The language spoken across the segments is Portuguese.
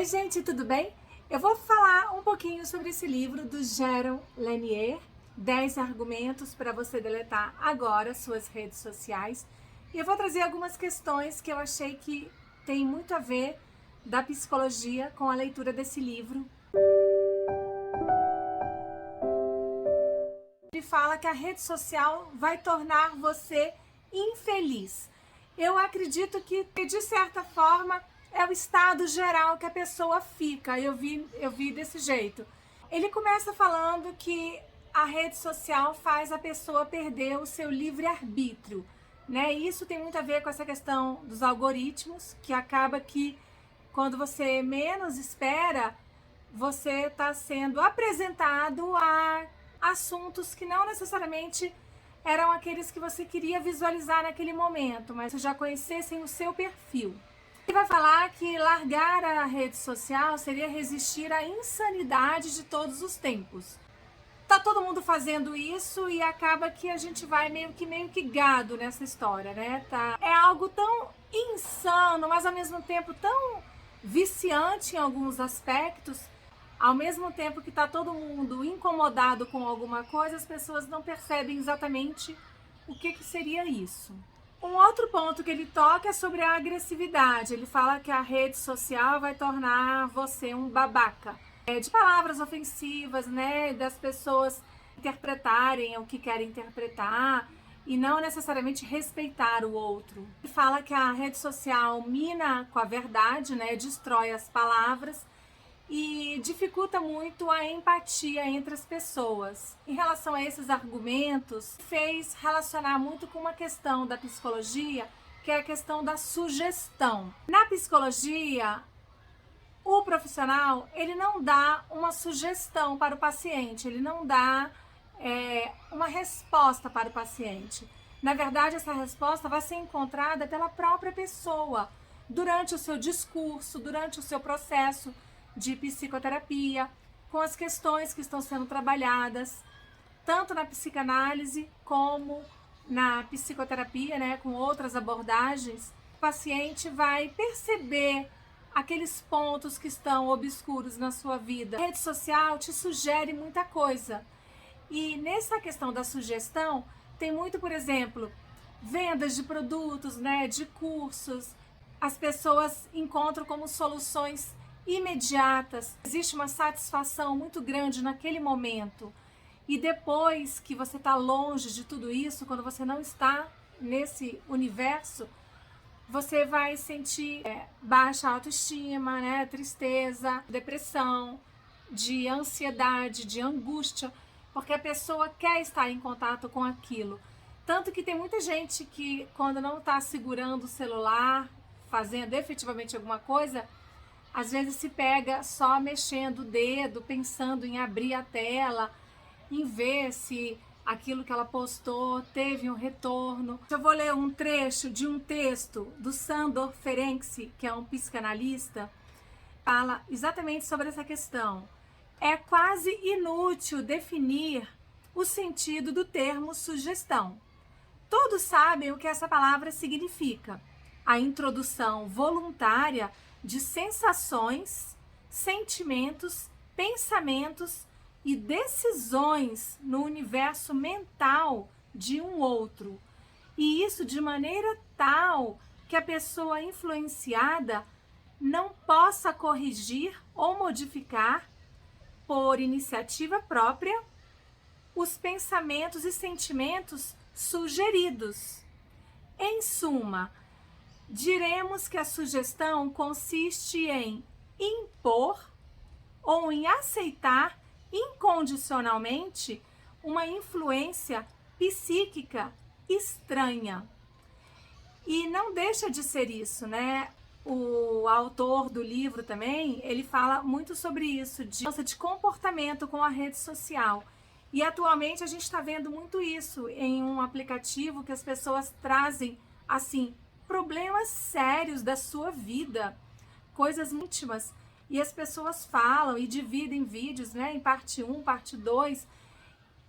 Oi, gente, tudo bem? Eu vou falar um pouquinho sobre esse livro do Jaron Lanier, 10 argumentos para você deletar agora suas redes sociais. E eu vou trazer algumas questões que eu achei que tem muito a ver da psicologia com a leitura desse livro. Ele fala que a rede social vai tornar você infeliz. Eu acredito que, de certa forma, é o estado geral que a pessoa fica. Eu vi desse jeito. Ele começa falando que a rede social faz a pessoa perder o seu livre-arbítrio, né? E isso tem muito a ver com essa questão dos algoritmos, que acaba que quando você menos espera, você está sendo apresentado a assuntos que não necessariamente eram aqueles que você queria visualizar naquele momento, mas já conhecessem o seu perfil. Ele vai falar que largar a rede social seria resistir à insanidade de todos os tempos. Tá todo mundo fazendo isso e acaba que a gente vai meio que gado nessa história, né? É algo tão insano, mas ao mesmo tempo tão viciante em alguns aspectos. Ao mesmo tempo que tá todo mundo incomodado com alguma coisa, as pessoas não percebem exatamente o que seria isso. Um outro ponto que ele toca é sobre a agressividade. Ele fala que a rede social vai tornar você um babaca. De palavras ofensivas, né? Das pessoas interpretarem o que querem interpretar e não necessariamente respeitar o outro. Ele fala que a rede social mina com a verdade, né? Destrói as palavras e dificulta muito a empatia entre as pessoas. Em relação a esses argumentos, fez relacionar muito com uma questão da psicologia, que é a questão da sugestão. Na psicologia, o profissional, ele não dá uma sugestão para o paciente, ele não dá uma resposta para o paciente. Na verdade, essa resposta vai ser encontrada pela própria pessoa, durante o seu discurso, durante o seu processo de psicoterapia, com as questões que estão sendo trabalhadas, tanto na psicanálise como na psicoterapia, né, com outras abordagens. O paciente vai perceber aqueles pontos que estão obscuros na sua vida. A rede social te sugere muita coisa. E nessa questão da sugestão, tem muito, por exemplo, vendas de produtos, né, de cursos. As pessoas encontram como soluções imediatas. Existe uma satisfação muito grande naquele momento. E depois que você está longe de tudo isso, quando você não está nesse universo, você vai sentir baixa autoestima, né, tristeza, depressão, de ansiedade, de angústia, porque a pessoa quer estar em contato com aquilo. Tanto que tem muita gente que, quando não está segurando o celular, fazendo efetivamente alguma coisa, às vezes se pega só mexendo o dedo, pensando em abrir a tela, em ver se aquilo que ela postou teve um retorno. Eu vou ler um trecho de um texto do Sándor Ferenczi, que é um psicanalista, fala exatamente sobre essa questão. É quase inútil definir o sentido do termo sugestão. Todos sabem o que essa palavra significa. A introdução voluntária de sensações, sentimentos, pensamentos e decisões no universo mental de um outro. E isso de maneira tal que a pessoa influenciada não possa corrigir ou modificar, por iniciativa própria, os pensamentos e sentimentos sugeridos. Em suma, diremos que a sugestão consiste em impor ou em aceitar incondicionalmente uma influência psíquica estranha. E não deixa de ser isso, né? O autor do livro também, ele fala muito sobre isso, de comportamento com a rede social. E atualmente a gente está vendo muito isso em um aplicativo que as pessoas trazem, assim, problemas sérios da sua vida, coisas íntimas, e as pessoas falam e dividem vídeos, né, em parte 1, parte 2.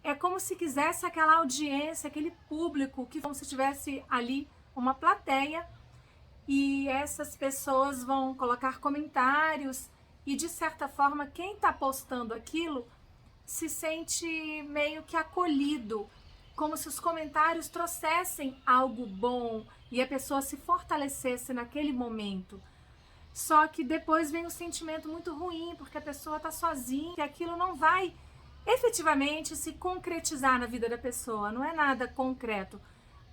É como se quisesse aquela audiência, aquele público, que como se tivesse ali uma plateia, e essas pessoas vão colocar comentários e de certa forma quem está postando aquilo se sente meio que acolhido, como se os comentários trouxessem algo bom e a pessoa se fortalecesse naquele momento. Só que depois vem um sentimento muito ruim, porque a pessoa está sozinha e aquilo não vai efetivamente se concretizar na vida da pessoa, não é nada concreto.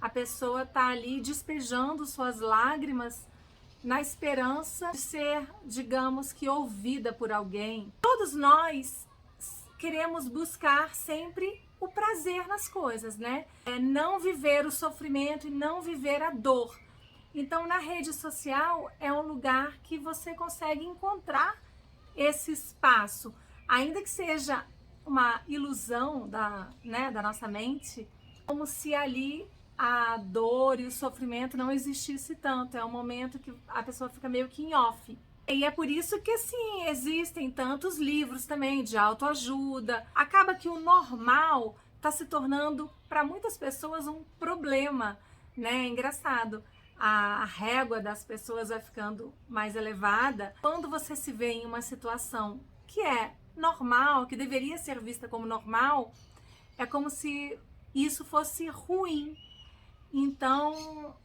A pessoa está ali despejando suas lágrimas na esperança de ser, digamos que, ouvida por alguém. Todos nós queremos buscar sempre o prazer nas coisas, né? É não viver o sofrimento e não viver a dor. Então, na rede social é um lugar que você consegue encontrar esse espaço, ainda que seja uma ilusão da nossa mente, como se ali a dor e o sofrimento não existisse tanto. É um momento que a pessoa fica meio que em off. E é por isso que, assim, existem tantos livros também de autoajuda. Acaba que o normal está se tornando, para muitas pessoas, um problema, né? É engraçado. A régua das pessoas vai ficando mais elevada. Quando você se vê em uma situação que é normal, que deveria ser vista como normal, é como se isso fosse ruim. Então,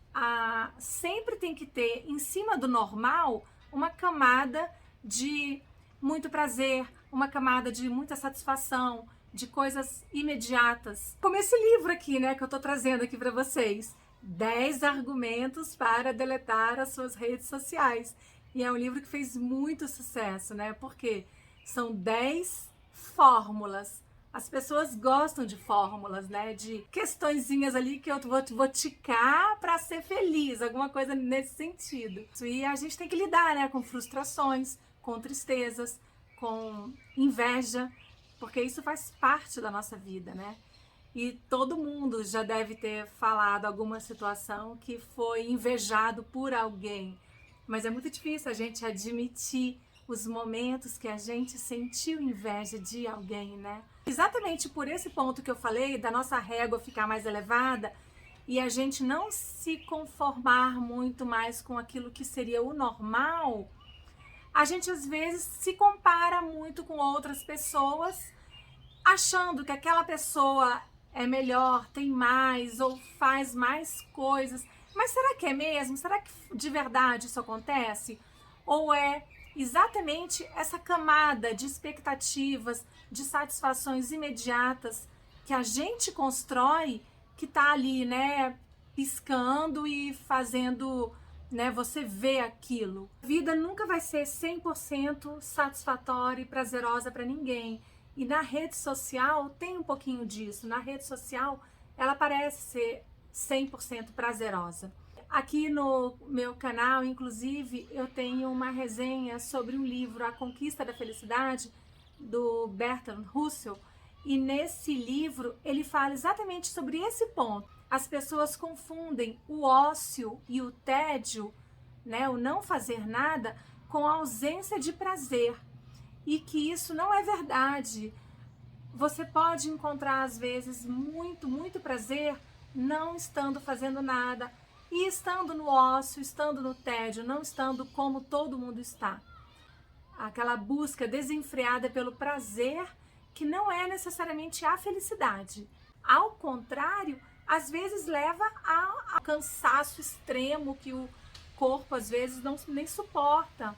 sempre tem que ter, em cima do normal, uma camada de muito prazer, uma camada de muita satisfação, de coisas imediatas. Como esse livro aqui, né, que eu tô trazendo aqui para vocês. 10 argumentos para deletar as suas redes sociais. E é um livro que fez muito sucesso, né? Porque são 10 fórmulas. As pessoas gostam de fórmulas, né? De questõezinhas ali que eu vou ticar para ser feliz, alguma coisa nesse sentido. E a gente tem que lidar, né, com frustrações, com tristezas, com inveja, porque isso faz parte da nossa vida, né? E todo mundo já deve ter falado alguma situação que foi invejado por alguém. Mas é muito difícil a gente admitir os momentos que a gente sentiu inveja de alguém, né? Exatamente por esse ponto que eu falei, da nossa régua ficar mais elevada e a gente não se conformar muito mais com aquilo que seria o normal, a gente às vezes se compara muito com outras pessoas, achando que aquela pessoa é melhor, tem mais ou faz mais coisas. Mas será que é mesmo? Será que de verdade isso acontece? Ou é exatamente essa camada de expectativas, de satisfações imediatas que a gente constrói, que tá ali, né, piscando e fazendo, né, você ver aquilo. A vida nunca vai ser 100% satisfatória e prazerosa para ninguém. E na rede social tem um pouquinho disso. Na rede social ela parece ser 100% prazerosa. Aqui no meu canal, inclusive, eu tenho uma resenha sobre um livro, A Conquista da Felicidade, do Bertrand Russell. E nesse livro ele fala exatamente sobre esse ponto. As pessoas confundem o ócio e o tédio, né, o não fazer nada, com a ausência de prazer. E que isso não é verdade. Você pode encontrar, às vezes, muito prazer não estando fazendo nada e estando no ócio, estando no tédio, não estando como todo mundo está. Aquela busca desenfreada pelo prazer que não é necessariamente a felicidade. Ao contrário, às vezes leva a cansaço extremo que o corpo, às vezes, nem suporta.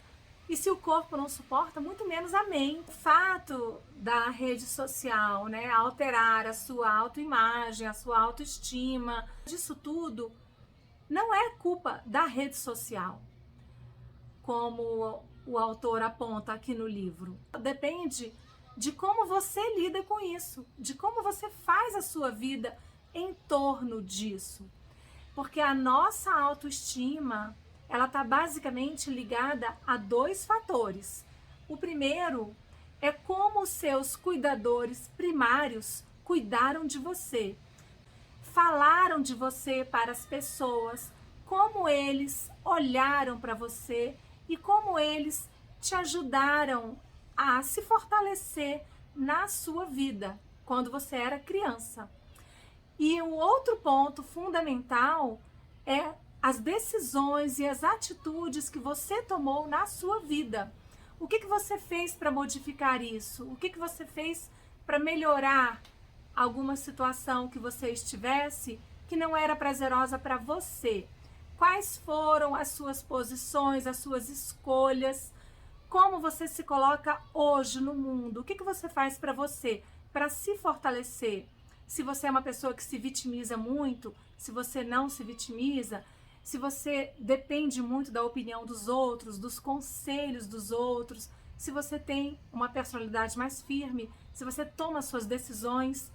E se o corpo não suporta, muito menos a mente. O fato da rede social, né, alterar a sua autoimagem, a sua autoestima, disso tudo, não é culpa da rede social, como o autor aponta aqui no livro. Depende de como você lida com isso, de como você faz a sua vida em torno disso. Porque a nossa autoestima, ela está basicamente ligada a 2 fatores. O primeiro é como os seus cuidadores primários cuidaram de você, falaram de você para as pessoas, como eles olharam para você e como eles te ajudaram a se fortalecer na sua vida quando você era criança. E o outro ponto fundamental é as decisões e as atitudes que você tomou na sua vida. O que você fez para modificar isso? O que você fez para melhorar alguma situação que você estivesse que não era prazerosa para você? Quais foram as suas posições, as suas escolhas? Como você se coloca hoje no mundo? O que você faz para você, para se fortalecer? Se você é uma pessoa que se vitimiza muito, se você não se vitimiza, se você depende muito da opinião dos outros, dos conselhos dos outros, se você tem uma personalidade mais firme, se você toma suas decisões,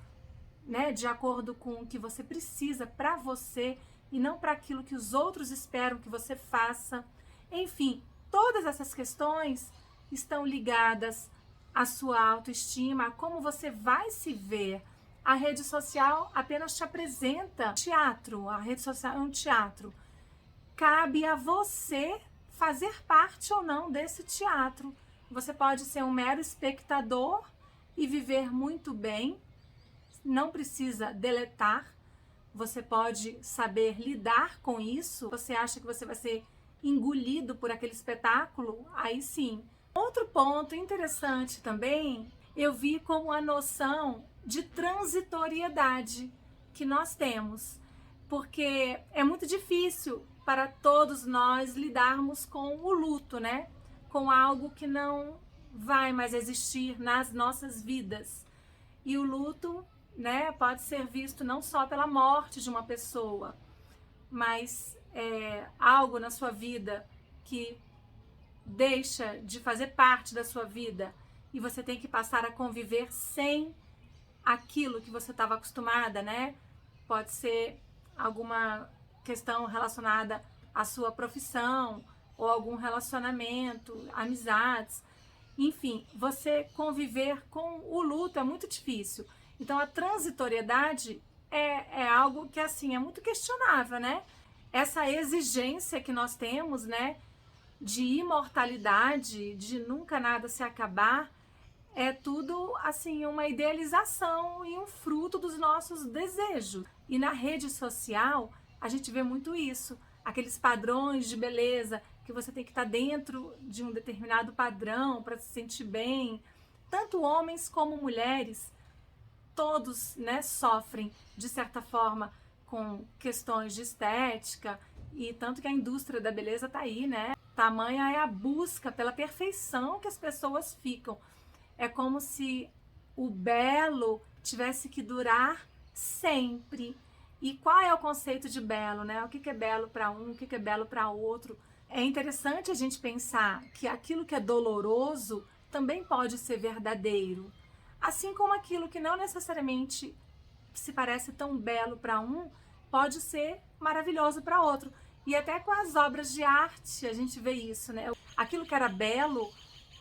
né, de acordo com o que você precisa para você e não para aquilo que os outros esperam que você faça. Enfim, todas essas questões estão ligadas à sua autoestima, a como você vai se ver. A rede social apenas te apresenta teatro, a rede social é um teatro. Cabe a você fazer parte ou não desse teatro. Você pode ser um mero espectador e viver muito bem, não precisa deletar, você pode saber lidar com isso. Você acha que você vai ser engolido por aquele espetáculo? Aí sim. Outro ponto interessante também, eu vi como a noção de transitoriedade que nós temos, porque é muito difícil para todos nós lidarmos com o luto, né? Com algo que não vai mais existir nas nossas vidas. E o luto, né, pode ser visto não só pela morte de uma pessoa, mas algo na sua vida que deixa de fazer parte da sua vida e você tem que passar a conviver sem aquilo que você estava acostumada, né? Pode ser alguma questão relacionada à sua profissão ou algum relacionamento, amizades. Enfim, você conviver com o luto é muito difícil. Então, a transitoriedade é algo que, assim, é muito questionável, né? Essa exigência que nós temos, né, de imortalidade, de nunca nada se acabar, é tudo, assim, uma idealização e um fruto dos nossos desejos. E na rede social, a gente vê muito isso. Aqueles padrões de beleza, que você tem que estar dentro de um determinado padrão para se sentir bem. Tanto homens como mulheres, todos, né, sofrem, de certa forma, com questões de estética, e tanto que a indústria da beleza está aí, né? Tamanha é a busca pela perfeição que as pessoas ficam. É como se o belo tivesse que durar sempre. E qual é o conceito de belo, né? O que é belo para um, o que é belo para outro? É interessante a gente pensar que aquilo que é doloroso também pode ser verdadeiro. Assim como aquilo que não necessariamente se parece tão belo para um, pode ser maravilhoso para outro. E até com as obras de arte a gente vê isso, né? Aquilo que era belo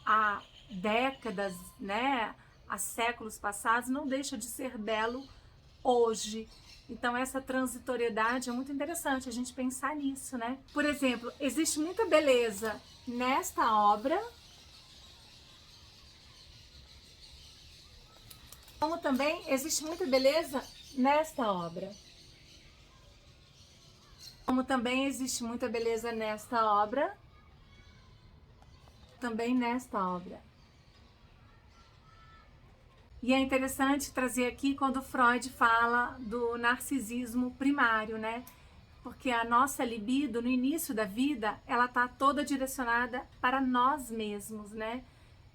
há décadas, né, há séculos passados, não deixa de ser belo hoje. Então essa transitoriedade é muito interessante a gente pensar nisso, né? Por exemplo, existe muita beleza nesta obra, como também existe muita beleza nesta obra. Como também existe muita beleza nesta obra, também nesta obra. E é interessante trazer aqui quando Freud fala do narcisismo primário, né? Porque a nossa libido, no início da vida, ela tá toda direcionada para nós mesmos, né?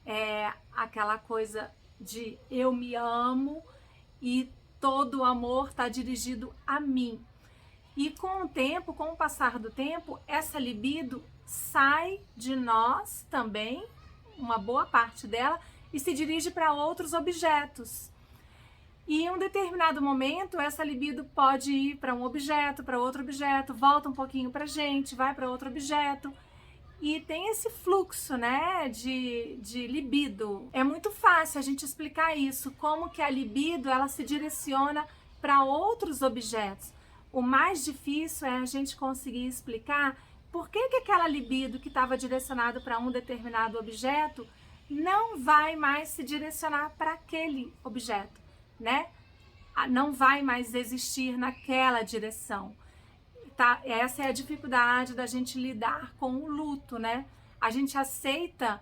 É aquela coisa de eu me amo e todo o amor tá dirigido a mim. E com o tempo, com o passar do tempo, essa libido sai de nós também, uma boa parte dela, e se dirige para outros objetos. E em um determinado momento, essa libido pode ir para um objeto, para outro objeto, volta um pouquinho para a gente, vai para outro objeto. E tem esse fluxo, né, de libido. É muito fácil a gente explicar isso, como que a libido ela se direciona para outros objetos. O mais difícil é a gente conseguir explicar por que aquela libido que estava direcionada para um determinado objeto não vai mais se direcionar para aquele objeto, né? Não vai mais existir naquela direção. Tá? Essa é a dificuldade da gente lidar com o luto, né? A gente aceita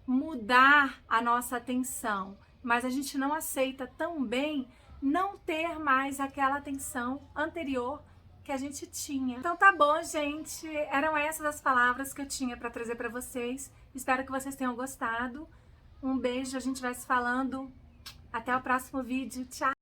mudar a nossa atenção, mas a gente não aceita também não ter mais aquela atenção anterior que a gente tinha. Então tá bom, gente, eram essas as palavras que eu tinha para trazer para vocês. Espero que vocês tenham gostado. Um beijo, a gente vai se falando. Até o próximo vídeo. Tchau!